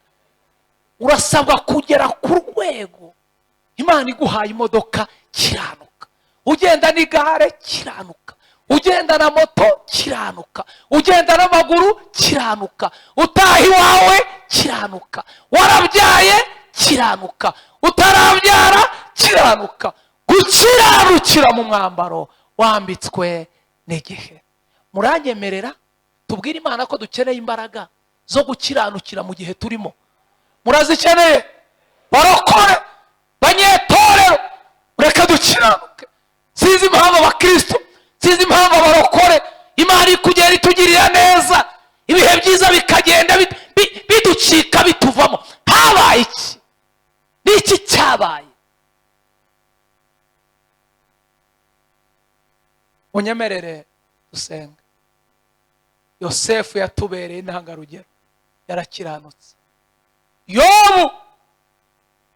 urasabwa kugera ku rwego Imana iguhaye imodoka kiranuka, ugenda n'igare kiranuka, ugenda na moto kiranuka, ugenda n'amaguru kiranuka, utaha iwawe kiranuka, warabyaye kiranuka, utarabyara kiranuka. Gukiranukira mu mwambaro wambitswe n'igihe. Muranyemerera tubwire Imana ko dukeneye imbaraga zo gukiranukira mu gihe turimo? Murazikeneye barokore, banyetorero, reka dukiranuke. Sizi impamvu abakristo, sizi impamvu abarokore Imana ikugera itugirira neza, ibihe byiza bikagenda biducika bituvamo. Habaye iki? Niki cyabaye? Unyemerere dusenga. Yosefu yatubereye intangarugero, yarakiranutse. Yobu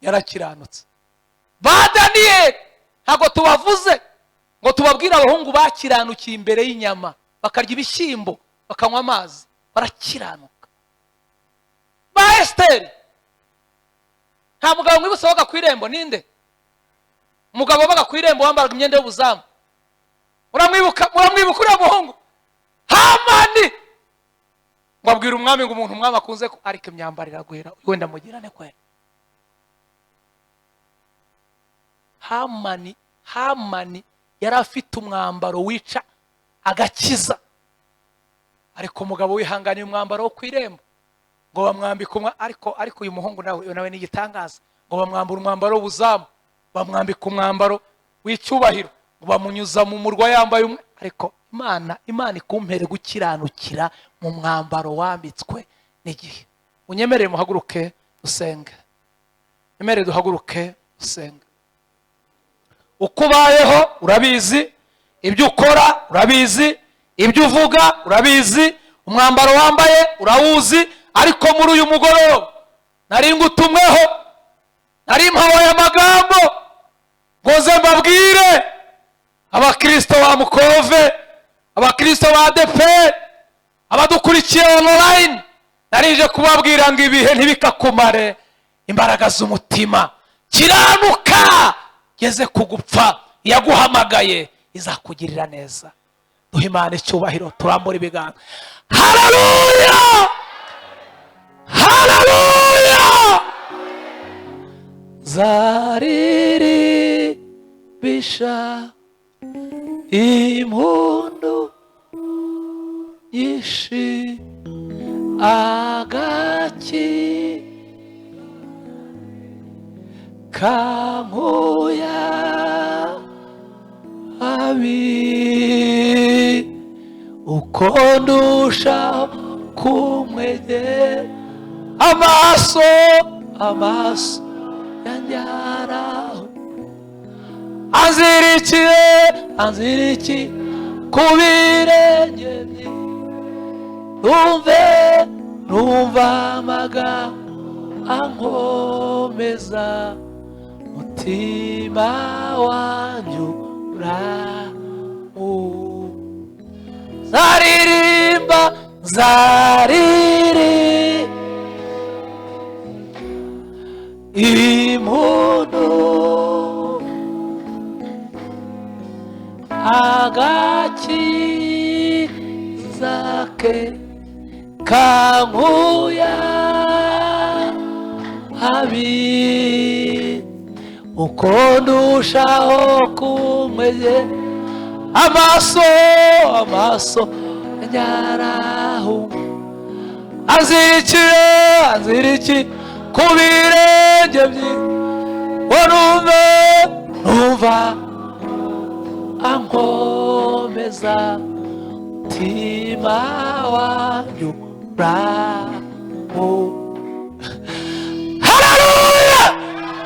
yarakiranutse. Ba Daniyeli ntabwo tubavuze ngo tubabwire abahungu bakiranukiye imbere y'inyama, bakarya ibishyimbo, bakanywa amazi, barakiranuka. Ba Esiteri nta mugabo mwibutse wabaga ku irembo, ninde? Umugabo wabaga ku irembo wambaraga imyenda y'ubuzamu, muramwibuka uriya muhungu Hamani? ngo abwira umwami ngo umuntu umwami akunze ariko imyambaro iragwira, wenda mugirane kwera. Hamani yari afite umwambaro wica agakiza, ariko umugabo wihanganiye umwambaro wo kwirembo ngo bamwambike ariko uyu muhungu nawe ni igitangaza, ngo bamwambura umwambaro w'ubuzamu, bamwambika umwambaro w'icyubahiro, ngo bamunyuza mu murwa yambaye ariko Imana ikumpere gukiranukira mu mwambaro wambitswe n'igihe. Unyemerere muhaguruke usenge, nyemerere duhaguruke usenge. Uko ubayeho urabizi, ibyo ukora urabizi, ibyo uvuga urabizi, umwambaro wambaye urawuzi, ariko muri uyu mugoroba nari ngutumweho, nari mpawaye amagambo ngo nze mbabwire abakristo ba Mukove, abakristo ba ADEPR, abadukurikiye online, narije kubabwira ngo ibihe ntibikakumare imbaraga z'umutima. Kiranuka geze kugupfa, yaguhamagaye izakugirira neza. Duhe Imana icyubahiro, turambura ibiganza. Haleluya, haleluya. Zariri bisha impundu nyinshi agaki kankuya abi uko ndushaho kumwegera, amaso yanjyaraho, anzirikiye ku birenge bye, numva amagambo ankomeza, mutima wanjye zariri impundu agakiza ke kankuya habi, uko ndushaho kumwegera, amaso anyaraho, anzirikiye ku birenge bye, ngo numva ankomeza, mutima wanjye uraho. Haleluya!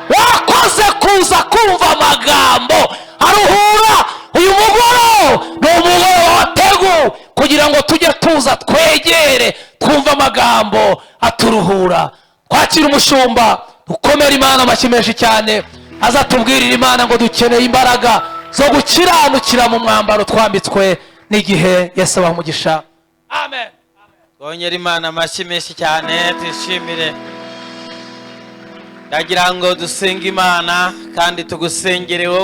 Wakoze kuza kumva amagambo aruhura. Uyu mugoroba ni umugoroba wateguwe kugira ngo tujye tuza twegere twumva amagambo aturuhura. Twakira umushumba, dukomere Imana amashyi menshi cyane, azatubwirira Imana ngo dukeneye imbaraga zo gukiranukira mu mwambaro twambitswe n'igihe. Yesu abahe umugisha. Amen. Twongere Imana amashyi menshi cyane, twishimire. Ndagira ngo dusenge Imana kandi tugusengere wowe.